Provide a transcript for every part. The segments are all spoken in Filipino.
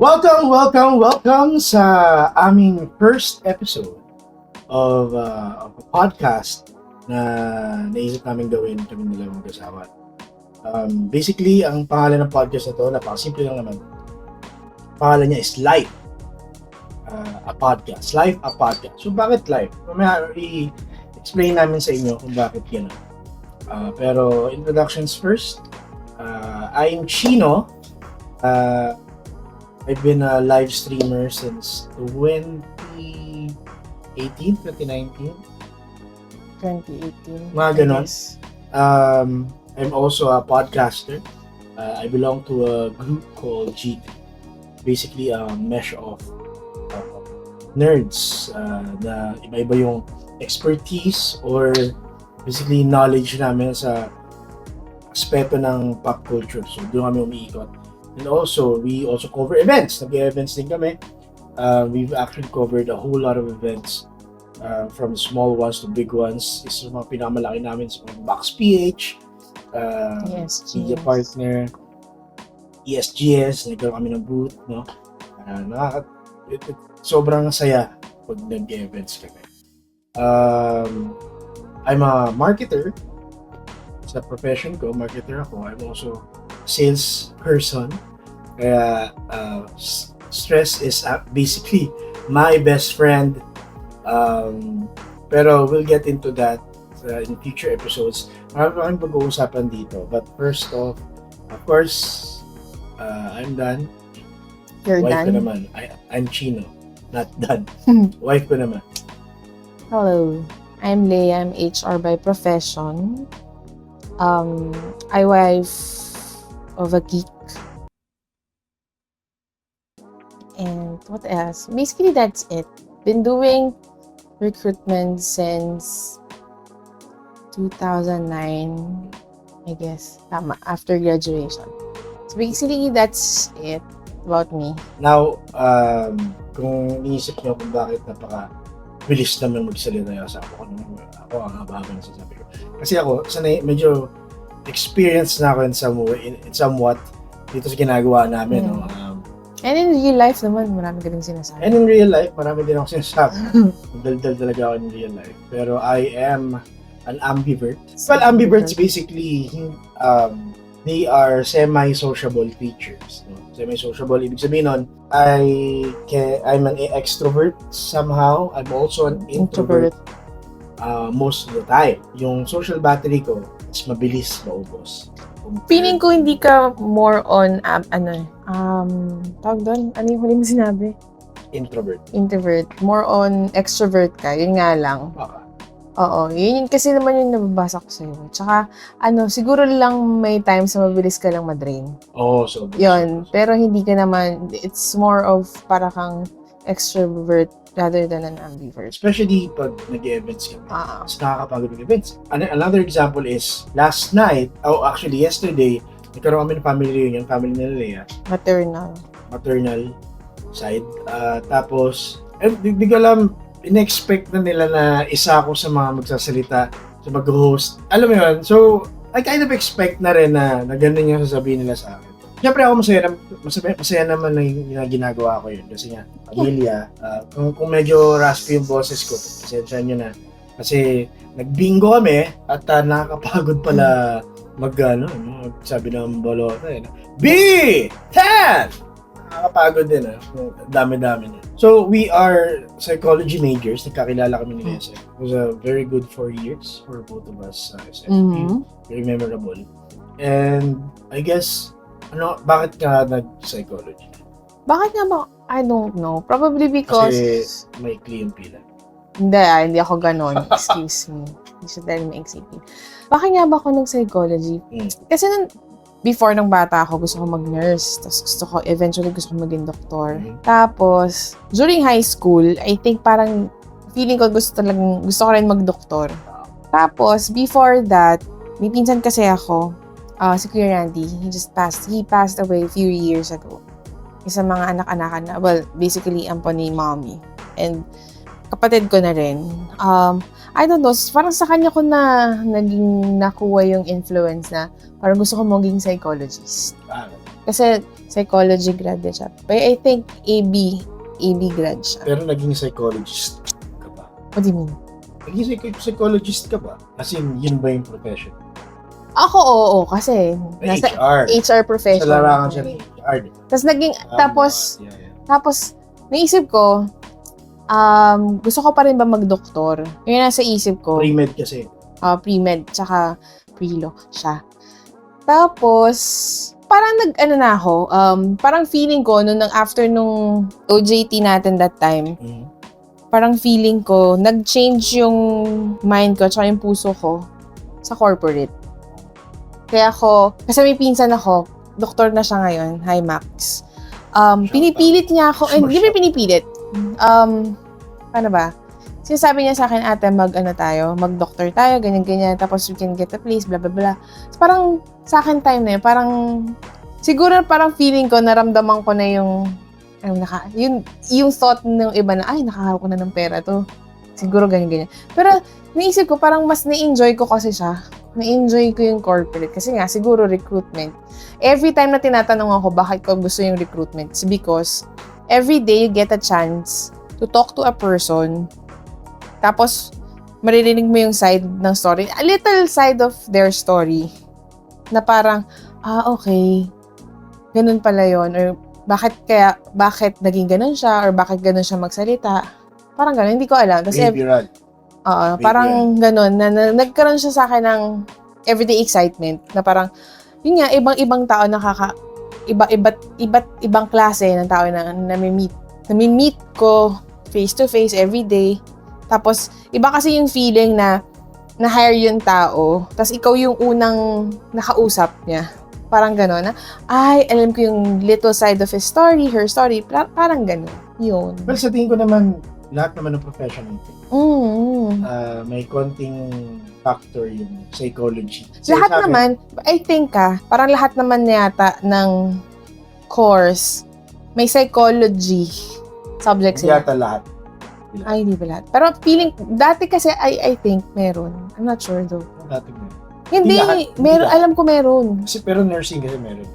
Welcome sa aming first episode of a podcast na naisip namin gawin kami nila mag-asawa. Basically, ang pangalan ng podcast na to, napakasimple lang naman. Pangalan niya is Life, a podcast. Life, a podcast. So, bakit Life? Mamaya i-explain namin sa inyo kung bakit gano'n. Pero, introductions first. I'm Chino. I've been a live streamer since 2018, 2019. 2018. Mga ganon. I'm also a podcaster. I belong to a group called GT. Basically, a mesh of nerds na iba-iba yung expertise or basically knowledge namin sa aspeto ng pop culture. So, doon kami umiikot. And also, we also cover events. Nag-events din kami. We've actually covered a whole lot of events from small ones to big ones. Isa sa mga pinakamalaki namin sa Box PH, Media Partner, ESGS, nagkaroon kami ng booth, no? Sobrang saya pag nag-events kami. I'm a marketer. Sa profession ko, marketer ako. I'm also sales person. Kaya stress is basically my best friend. Pero we'll get into that in future episodes. Marami pa kami pag-uusapan dito. But first off, of course, I'm Dan. You're Wife ko Dan? naman. I'm Chino, not Dan. Wife ko naman. Hello. I'm Leia. I'm HR by profession. I wife of a geek. And what else? Basically, that's it. Been doing recruitment since 2009, I guess. Tama, after graduation. So basically, that's it about me. Now, kung iniisip nyo kung bakit bilis naman magsalita sa ako ang haba-haba na sasabi ko. Kasi ako, sanay, medyo experience na ako in somewhat dito sa ginagawa namin. No? And in real life naman, marami ka rin sinasabi. And in real life, marami din ako sinasabi. Daldal talaga ako in real life. Pero I am an ambivert. Well, ambiverts basically, they are semi-sociable creatures. No? Semi-sociable, ibig sabihin nun, I'm an extrovert somehow. I'm also an introvert. Most of the time. Yung social battery ko is mabilis maubos. Feeling ko hindi ka more on, tawag doon? Ano yung huli mo sinabi? Introvert. Introvert. More on extrovert ka. Yun nga lang. Oo. Yun kasi naman yung nababasa ko sa'yo. Tsaka, siguro lang may times na mabilis ka lang madrain. So. Yun. Pero hindi ka naman, it's more of para kang extrovert rather than an ambivert. Especially pag nag-events kami. Mas nakakapagod ng events. Another example is, last night, actually yesterday, nagkaroon kami ng family reunion, family nila Leia. Maternal side. Tapos, di ko alam, in-expect na nila na isa ako sa mga magsasalita, sa mag-host. Alam mo yun? So, I kind of expect na rin na ganun yung sasabihin nila sa akin. Siyempre ako masaya naman na yung ginagawa ko yun. Kasi nga, pamilya, kung medyo raspy yung boses ko, pasensya nyo na. Kasi nag-bingo kami at nakakapagod pala sabi ng bolota B10! Nakakapagod din dami-dami na. So, we are psychology majors. Nagkakilala kami ni Lesa. It was a very good 4 years for both of us. Very memorable. And I guess, bakit ka nag-psychology? Bakit nga ba? I don't know. Probably because... Kasi may yung pila. Hindi ako ganon. Excuse me. Hindi siya dahil may anxiety. Bakit nga ba ako nag-psychology? Kasi before nung bata ako, gusto ko mag-nurse. Tapos eventually gusto ko maging doktor. Tapos, during high school, I think parang feeling ko gusto ko rin mag-doktor. Tapos, before that, may pinsan kasi ako, si Kuya Randy, he passed away a few years ago. Isa mga anak-anakan na, well, basically, ampo ni mommy. And kapatid ko na rin. I don't know, parang sa kanya ko na naging nakuha yung influence na parang gusto ko maging psychologist. Kasi psychology grad din siya. But I think AB grad siya. Pero naging psychologist ka ba? What do you mean? Naging psychologist ka ba? As in, yun ba yung profession? Ako, oo, kasi nasa HR profession. Sa larangan siya ng HR. Tapos tapos, naisip ko, gusto ko pa rin ba mag-doktor? Yun nasa isip ko. Pre-med kasi. Pre-med, tsaka pre-law siya. Tapos, parang parang feeling ko, after nung OJT natin that time, parang feeling ko, nag-change yung mind ko, tsaka yung puso ko sa corporate. Kaya kasi may pinsan ako, doktor na siya ngayon, hi Max. Pinipilit niya ako, hindi mo pinipilit. Paano ba? Sinasabi niya sa akin, ate, mag-doctor tayo, ganyan-ganyan, tapos we can get a place, blah, blah, blah. So, parang, sa akin time na yun, siguro parang feeling ko, naramdaman ko na yung thought ng iba na, nakahawak ko na ng pera to. Siguro ganyan-ganyan. Pero, naisip ko, parang mas na-enjoy ko kasi siya. Na-enjoy ko yung corporate. Kasi nga, siguro recruitment. Every time na tinatanong ako, bakit ko gusto yung recruitment? It's because, every day you get a chance to talk to a person, tapos, maririnig mo yung side ng story, a little side of their story, na parang, okay, ganun pala yun, or bakit naging ganun siya, or bakit ganun siya magsalita, parang ganun, hindi ko alam. Behavioral. Parang ganun, na nagkaroon siya sa akin ng everyday excitement, na parang, yun nga, ibang tao iba't ibang klase ng tao na nami-meet ko face to face every day. Tapos iba kasi yung feeling na hire yung tao, tapos ikaw yung unang nakausap niya. Parang gano'n na, alam ko yung little side of his story, her story, parang gano'n. Yun. Well, sa tingin ko naman, lahat naman ng profession ito. May konting factor yung psychology. Lahat naman, I think parang lahat naman yata ng course, may psychology subjects sila. Yata lahat. Hindi ba lahat? Pero feeling, dati kasi I think meron. I'm not sure though. Dati meron. Hindi, meron, alam ko meron. Pero nursing kasi meron.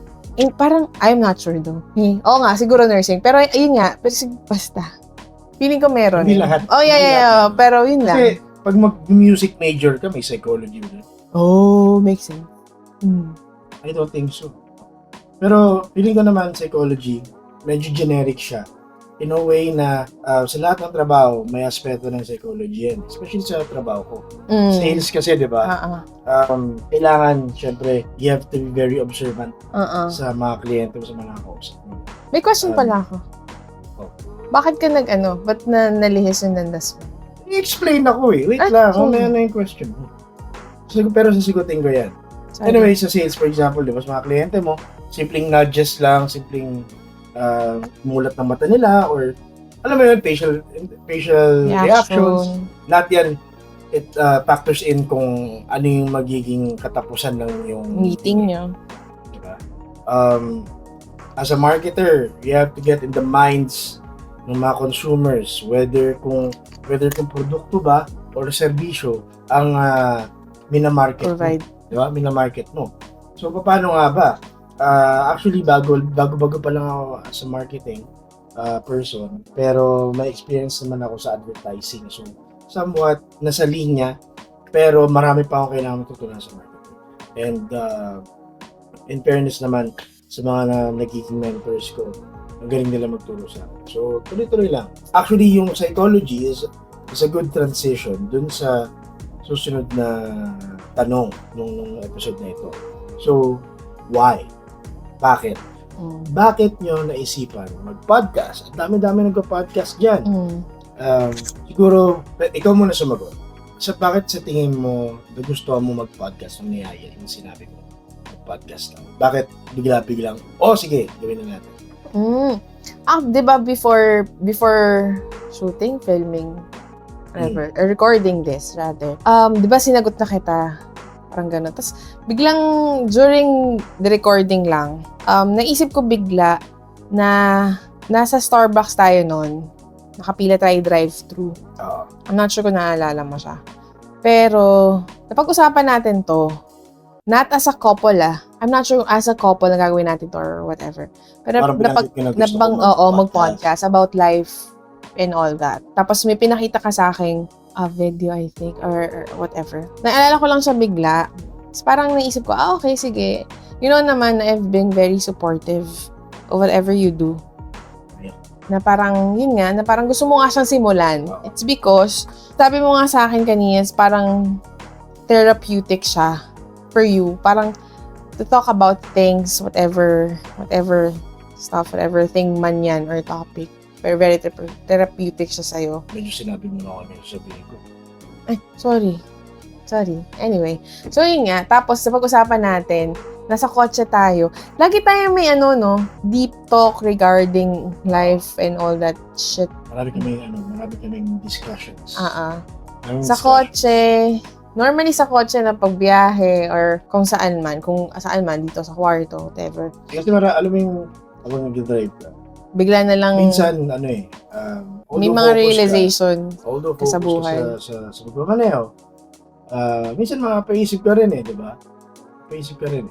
Parang, I'm not sure though. Oo nga, siguro nursing. Pero ayun nga, basta. Feeling ko meron. Hindi lahat. Yeah. Pero yun lang. Kasi, pag mag-music major ka, may psychology mo. Makes sense. I don't think so. Pero, feeling ko naman, psychology, medyo generic siya. In a way na sa lahat ng trabaho, may aspeto ng psychology yan. Especially sa trabaho ko. Sales kasi, di ba? Kailangan, syempre, you have to be very observant sa mga kliyente mo, sa mga nakausap mo. May question pala ako. Bakit ka ba't nalihis yung landas mo? I-explain ako eh. Wait lang, mamaya na yung question mo. Pero sasigutin ko yan. Sorry. Anyway, sa sales, for example, di ba, sa mga kliyente mo, simpleng nudges lang, simpleng mulat ng mata nila, or alam mo yun, facial reactions. Lahat yan, it factors in kung ano yung magiging katapusan ng yung meeting nyo. Diba? As a marketer, you have to get in the minds ng mga consumers, whether kung produkto ba or serbisyo ang minamarket mo. Diba? Minamarket mo. So, paano nga ba? Actually, bago pa lang ako as a marketing person, pero may experience naman ako sa advertising. So, somewhat nasa linya, pero marami pa ako kailangan matutunan sa marketing. And in fairness naman sa mga nagiging mentors ko, ang galing nila magturo sa akin. So, tuloy-tuloy lang. Actually, yung psychology is a good transition dun sa susunod na tanong nung episode na ito. So, why? Bakit? Bakit nyo naisipan mag-podcast? Ang dami-dami nag-podcast dyan. Siguro, ikaw muna sumagot. Bakit sa tingin mo nagustuhan mo mag-podcast nung niyaya yung sinabi mo? Mag-podcast lang. Bakit bigla-biglang, sige, gawin na natin. Diba before shooting, filming, whatever, recording this rather, diba sinagot na kita? Parang gano'n. Tapos, biglang, during the recording lang, naisip ko bigla na nasa Starbucks tayo noon. nakapila tayo drive-thru. I'm not sure kung naalala mo siya. Pero, napag-usapan natin to, not as a couple I'm not sure as a couple na gagawin natin to or whatever. Pero mag-podcast about life and all that. Tapos may pinakita ka sa akin a video, I think, or whatever. Naalala ko lang siya bigla. So, parang naisip ko, okay, sige. You know naman, I've been very supportive of whatever you do. Na parang, yun nga, na parang gusto mo nga siyang simulan. It's because, sabi mo nga sa akin kanina, parang therapeutic siya for you. Parang, to talk about things, whatever stuff, whatever thing man yan or topic. Pero very therapeutic siya sa'yo. Medyo sinabi mo na ako medyo sabihin ko. Ay, sorry. Anyway. So, yun nga. Tapos, sa pag-usapan natin, nasa kotse tayo. Lagi tayo may deep talk regarding life and all that shit. Marami kaming discussions. Sa kotse, normally sa kotse na pagbiyahe or kung saan man, dito sa kwarto, whatever. Kasi alam mo yung habang nag-drive ka, bigla na lang minsan, may mga realization ka sa buhay. Sa pagmamaneho. Minsan mapaisip ka rin di ba? Paisip ka rin.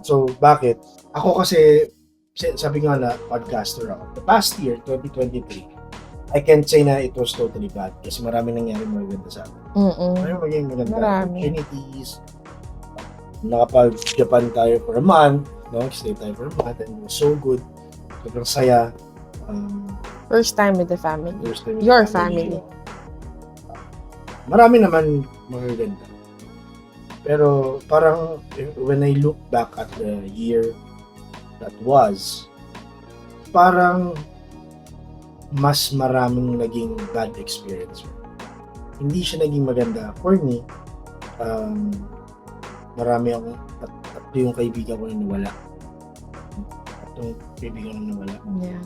So, bakit? Ako kasi, sabi nga na, podcaster ako. The past year, 2023, I can't say na it was totally bad kasi maraming nangyari maganda sa akin. Maraming maging maganda. Opportunities. Nakapag-Japan tayo for a month. Stay tayo for a month and it was so good. Sobrang saya. First time with the family. Your family. Marami naman magaganda. Pero parang when I look back at the year that was, parang mas maraming naging bad experience. Hindi siya naging maganda for me. Marami akong tatlo yung kaibigan ko na nawala. Yeah.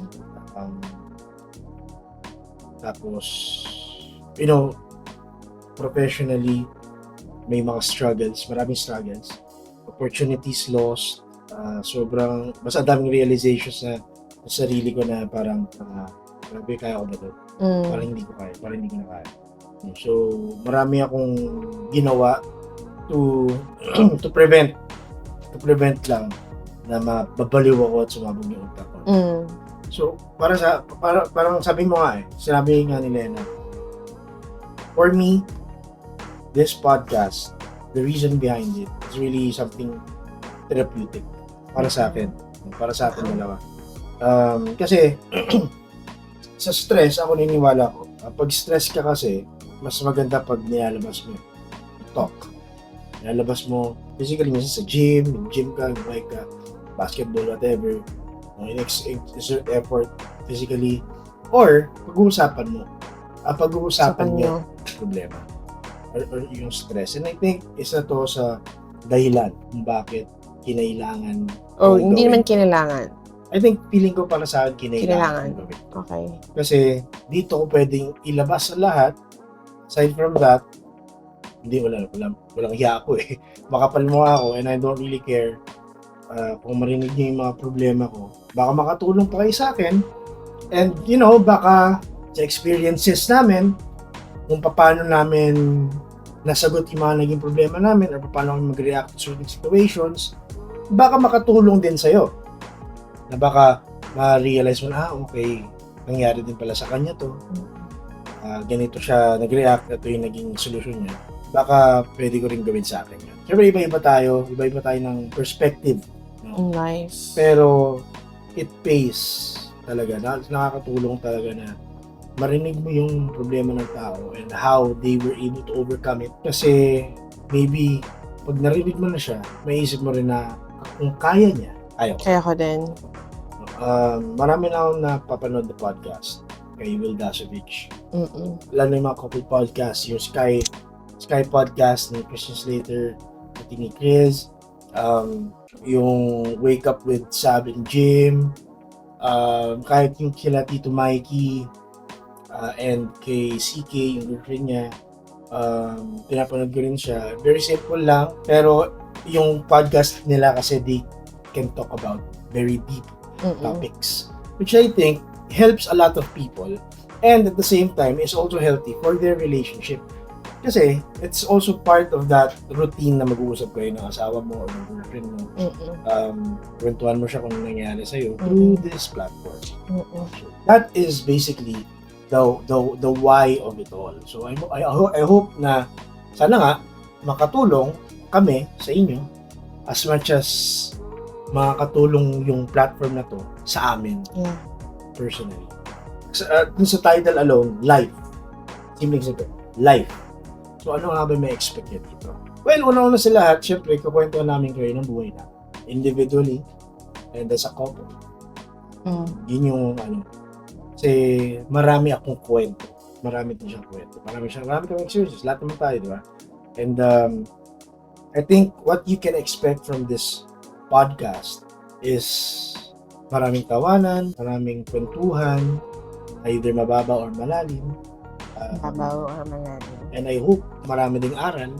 Tapos, professionally, may mga struggles, maraming struggles. Opportunities lost. Basta daming realizations na sa sarili ko na parang, grabe, kaya ko ba ito? Parang hindi ko na kaya. So, marami akong ginawa to prevent lang na mababaliw ako at sumabog yung utak ko. So, parang sabi mo nga sinabi nga ni Lena, for me, this podcast, the reason behind it is really something therapeutic para sa akin dalawa. Kasi, sa stress, ako niniwala ko, pag stress ka kasi, mas maganda pag nilalabas mo talk. Nilalabas mo, physically, minsan sa gym ka, bike ka, basketball, whatever, exert effort physically, or pag-uusapan mo yung problema or yung stress. And I think isa to sa dahilan kung bakit kinailangan hindi naman kinailangan. I think feeling ko para sa akin kinailangan. Okay. Kasi dito ko pwedeng ilabas ang lahat. Aside from that, walang hiya ako makapal mo ako and I don't really care. Kung marinig niyo yung mga problema ko, baka makatulong pa kayo sa akin. And, baka sa experiences namin, kung paano namin nasagot yung mga naging problema namin or paano kami mag-react to certain situations, baka makatulong din sa'yo. Na baka ma-realize mo na, okay, nangyari din pala sa kanya to. Ganito siya nag-react, ito yung naging solution niya. Baka pwede ko rin gawin sa akin yun. Siyempre, iba-iba tayo ng perspective. Nice. Pero, it pays talaga. Nakakatulong talaga na marinig mo yung problema ng tao and how they were able to overcome it. Kasi, maybe, pag narinig mo na siya, maisip mo rin na kung kaya niya, kaya ko din. Marami na akong napapanood na podcast kay Will Dasovich. Lalo yung mga couple podcast, yung Sky podcast ni Christian Slater, pati ni Chris, yung Wake Up with Sab and Jim, kahit yung kila Tito Mikey, and kay CK, yung girlfriend niya, pinapanood ko rin siya. Very simple lang, pero yung podcast nila kasi they can talk about very deep topics, which I think helps a lot of people And at the same time, is also healthy for their relationship. Kasi, it's also part of that routine na mag-uusap kayo ng asawa mo or ng girlfriend mo. Kwentuhan mo siya kung nangyari sa'yo through this platform. That is basically the why of it all. So, I hope na sana nga makatulong kami sa inyo as much as makakatulong yung platform na to sa amin personally. Dun sa title alone, life. Simple sabi, life. So, ano nga ba may expect nyo dito? Well, una-una sa lahat, syempre, kukwentuhan namin kayo ng buhay na. Individually, and as a couple. Yun yung, kasi marami akong kwento. Marami din siyang kwento. Marami kang experiences. Lahat naman tayo, di ba? And, I think what you can expect from this podcast is maraming tawanan, maraming kwentuhan, either mababa or malalim. Mababaw or malalim. And I hope marami ding aral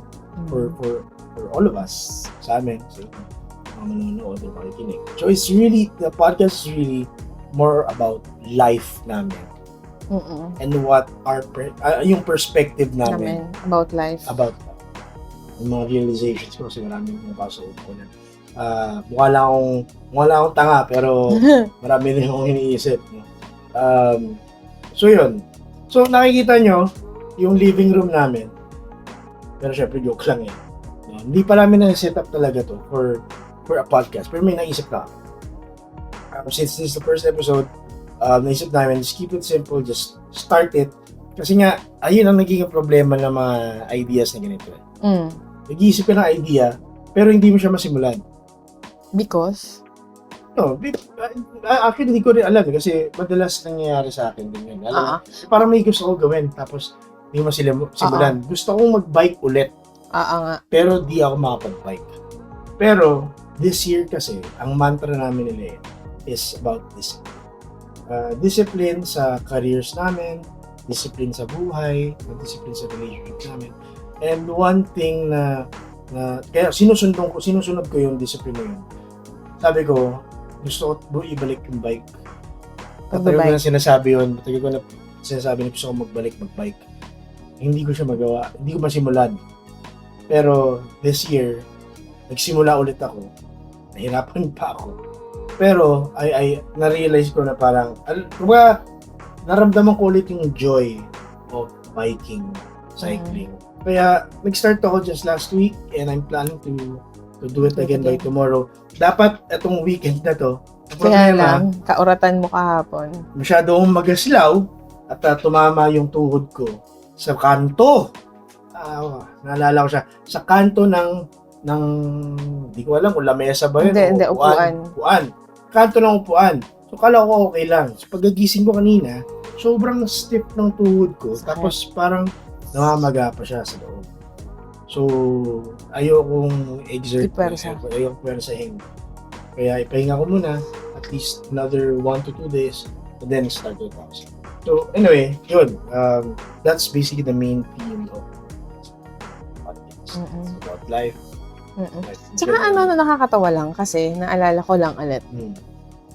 for all of us, sa amin, sa mga manonood o makikinig. So it's really, the podcast is really more about life namin. And what our yung perspective namin about life. About yung mga realizations ko, kasi maraming napasok ko na. Mukha lang akong tanga, pero marami din akong iniisip. So yun. So nakikita nyo yung living room namin. Pero syempre joke lang eh. Hindi pa namin na-set up talaga to for a podcast. Pero may naisip na. Since this is the first episode, naisip namin, just keep it simple, just start it. Kasi nga, ayun ang nagiging problema ng mga ideas na ganito. Nag-iisip ka ng idea, pero hindi mo siya masimulan. Because? No, actually hindi ko rin alam kasi madalas nangyayari sa akin din yun. Parang may gusto ko gawin tapos hindi mo simulan. Gusto kong mag-bike ulit. Nga. Pero di ako makapag-bike. Pero this year kasi, ang mantra namin nila is about discipline. Discipline sa careers namin, discipline sa buhay, discipline sa relationship namin. And one thing na kaya sinusunod ko yung discipline na yun. Sabi ko, gusto ko ibalik yung bike. Matagal ko na sinasabi yun. Matagal ko na sinasabi na gusto ko magbike. Hindi ko siya magawa. Hindi ko masimulan. Pero this year, nagsimula ulit ako. Nahirapan pa ako. Pero, na-realize ko na parang, naramdaman ko ulit yung joy of biking, cycling. Kaya, nag-start ako just last week and I'm planning to do it again by tomorrow. Dapat itong weekend na to. Kaya lang, kauratan mo kahapon. Masyado akong magaslaw at tumama yung tuhod ko sa kanto. Naalala ko siya. Sa kanto ng hindi ko alam kung lamesa ba yun. Hindi, upuan. Kanto ng upuan. So, kala ko okay lang. So, pagkagising ko kanina, sobrang stiff ng tuhod ko. Tapos parang namamaga pa siya sa loob. So, ayokong exert. Ayokong pwersahin. Kaya ipahinga ko muna at least another 1 to 2 days and then start it out. So, anyway, yun. That's basically the main theme of podcast. It's about life. Tsaka nakakatawa lang kasi naalala ko lang ulit.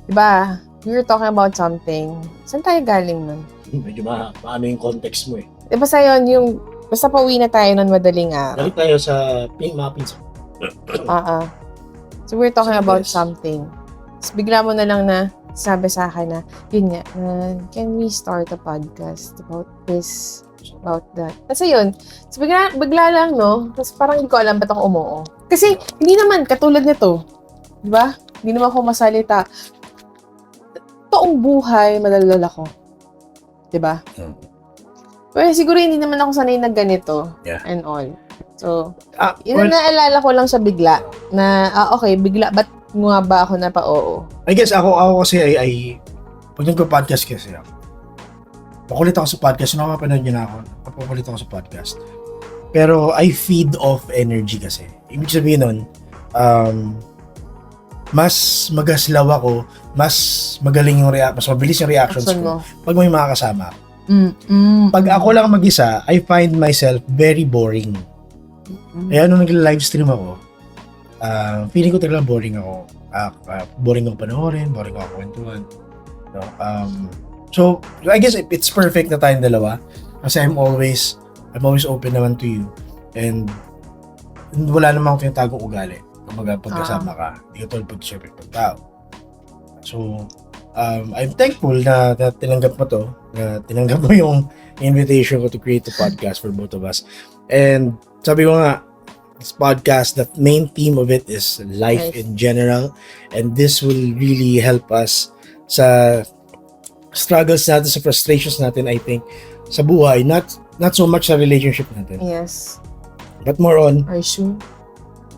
Diba, we were talking about something. Saan tayo galing nun? Medyo paano yung context mo eh. Diba sa yun, basta pauwi na tayo nun madaling araw. Balik tayo sa mga pinsan. So we're talking about something. Tapos bigla mo na lang na sabi sa akin na, yun nga, can we start a podcast about this, about that? Kasi yun, so bigla lang, no? Tapos parang hindi ko alam ba't ako umuo. Kasi hindi naman katulad nito. Diba? Hindi naman ako masalita. Toong buhay, madaldal ako. Diba? Well, siguro hindi naman ako sanay na ganito and all. So, yun na naalala ko lang siya bigla. Na, okay, bigla, ba't nga ba ako na pa-oo? I guess ako kasi pag nagpo-podcast kasi ako, pakulit ako sa podcast, nakapanood niyo na ako, pakulit ako sa podcast. Pero I feed off energy kasi. Ibig sabihin nun, mas magaslaw ako, mas magaling yung mas mabilis yung reactions ko pag may mga kasama. Pag ako lang mag-isa, I find myself very boring. Kaya nung nag-livestream ako, feeling ko talaga boring ako. Boring ako panoorin, boring ako kwentuhan. No? So, I guess it's perfect na tayong dalawa. Kasi I'm always open naman to you. And wala namang tinatagong ugali. Kumbaga, pagkasama ka, hindi ka tulad pag-share pag tao. So, I'm thankful na tinanggap mo to, na tinanggap mo yung invitation ko to create a podcast for both of us. And sabi ko nga, this podcast, the main theme of it is life in general. And this will really help us sa struggles natin, sa frustrations natin, I think, sa buhay. Not so much sa relationship natin. Yes. But more on... Are you sure?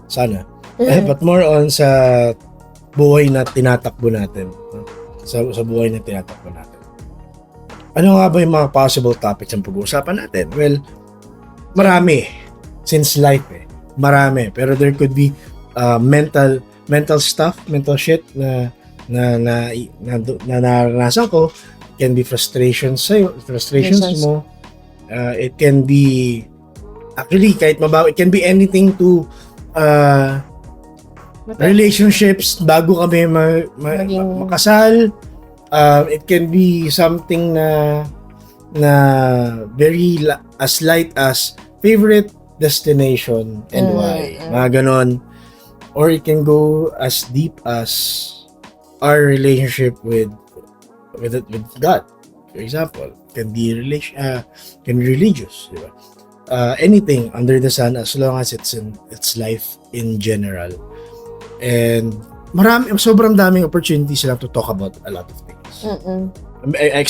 Sana. But more on sa buhay na tinatakbo natin. Sa buhay na tinatakbo natin. Ano nga ba yung mga possible topics ang pag-uusapan natin? Well, marami. Since life marami. Pero there could be mental stuff, mental shit na naranasan ko. It can be frustrations mo. It can be actually kahit mabaw, it can be anything to relationships bago kami makasal. It can be something na very as light as favorite destination and why. Mga ganon. Or it can go as deep as our relationship with God. For example, can be religious, di ba? Anything under the sun as long as it's life in general. And sobrang daming opportunities sila to talk about a lot of things.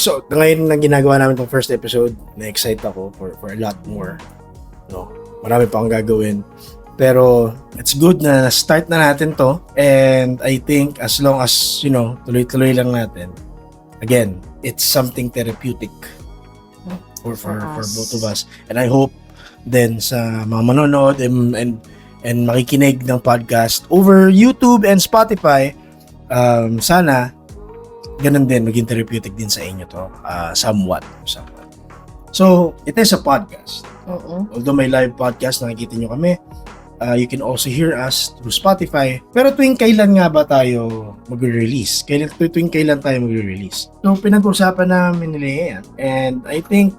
So, ngayon na ginagawa namin tong first episode, na-excite ako for a lot more. No? Marami pa akong gagawin. Pero it's good na start na natin to, and I think as long as, tuloy-tuloy lang natin. Again, it's something therapeutic for both of us. And I hope then sa mga manonood and makikinig ng podcast over YouTube and Spotify, sana ganun din, maging therapeutic din sa inyo to, somewhat. So, it is a podcast. Although may live podcast, nakikita nyo kami, you can also hear us through Spotify. Pero tuwing kailan nga ba tayo mag-release? Tuwing kailan tayo mag-release? So, pinag-usapan namin nila yan. And I think,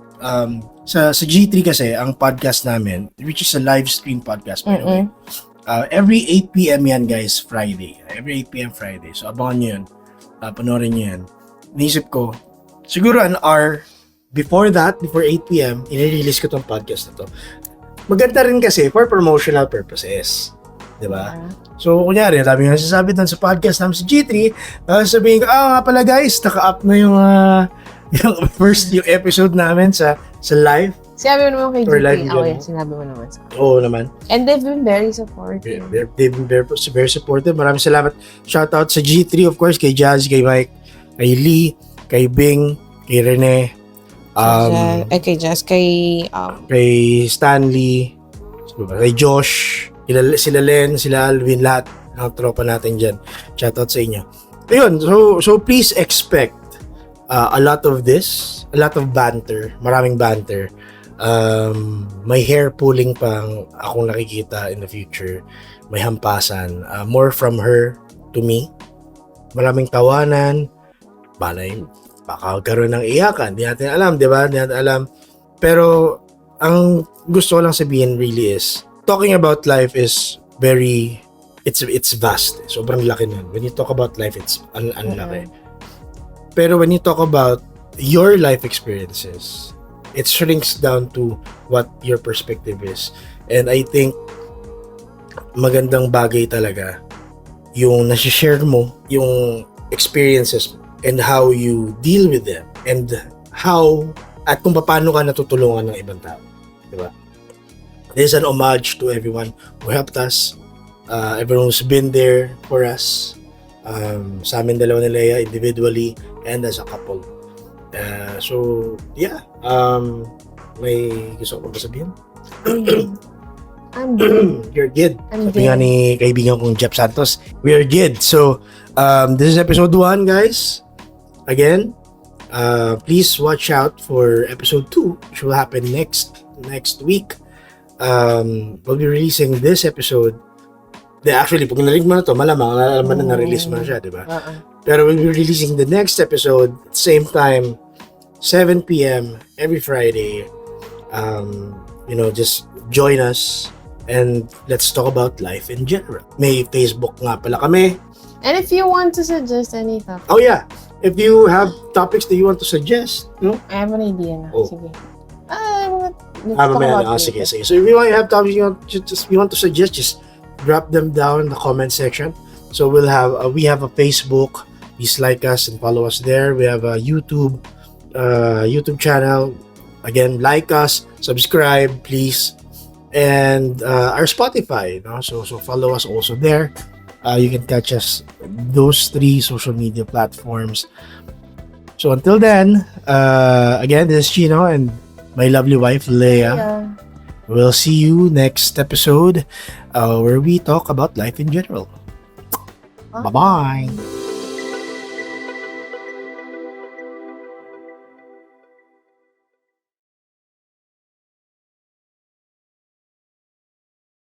sa G3 kasi, ang podcast namin, which is a live stream podcast, by the way, every 8 p.m. yan, guys, Friday. Every 8 p.m. Friday. So, abangan nyo yun. Panoorin nyo yan. Naisip ko, siguro an hour before 8 p.m., i-release ko tong podcast na to. Maganda rin kasi for promotional purposes. Diba? So, kunyari, dami nga nasasabi doon sa podcast namin sa G3, sabihin ko, nga pala guys, naka-up na yung episode namin sa live. Sinabi mo naman kay G3. Yan, sinabi mo naman. Oo naman. And they've been very supportive. They've been very supportive. Maraming salamat. Shoutout sa G3, of course, kay Jazz, kay Mike, kay Lee, kay Bing, kay Rene, kay Jazz, kay Stanley, kay Josh, sila Len, sila Alvin, lahat ng tropa natin dyan. Shoutout sa inyo. Ayun, so please expect a lot of banter, maraming banter. May hair pulling pang akong nakikita in the future. May hampasan. More from her to me. Maraming tawanan. Baka karoon ng iyakan. Di natin alam, di ba? Di natin alam. Pero, ang gusto ko lang sabihin really is, talking about life is it's vast. Sobrang laki nun. When you talk about life, it's ang laki. Pero when you talk about your life experiences, it shrinks down to what your perspective is. And I think, magandang bagay talaga yung nasi-share mo, yung experiences mo, and how you deal with them, and at kung paano ka natutulungan ng ibang tao. Diba? This is an homage to everyone who helped us, everyone who's been there for us, sa amin dalawa ni Leia individually and as a couple. So, yeah. May gusto ko ba sabihin? I'm good. You're good. Sabi nga ni kaibigan kong Jeff Santos, we are good. So, this is episode 1, guys. Again, please watch out for episode 2, which will happen next week. We'll be releasing this episode. Actually, pag narinig mo na to, malamang na na-release mo na siya, di ba? Pero we'll be releasing the next episode at the same time 7 p.m. every Friday. Just join us and let's talk about life in general. May Facebook nga pala kami. And if you want to suggest any topic. Oh yeah, if you have topics that you want to suggest, I have an idea na. Oh. Sige. Let's talk about sige. So if you have topics you want to suggest, just drop them down in the comment section. So we have a Facebook. Please like us and follow us there. We have a YouTube channel. Again, like us, subscribe, please. And our Spotify, so follow us also there. You can catch us those 3 social media platforms. So until then, again, this is Chino and my lovely wife Leia. Yeah. We'll see you next episode where we talk about life in general. Bye-bye.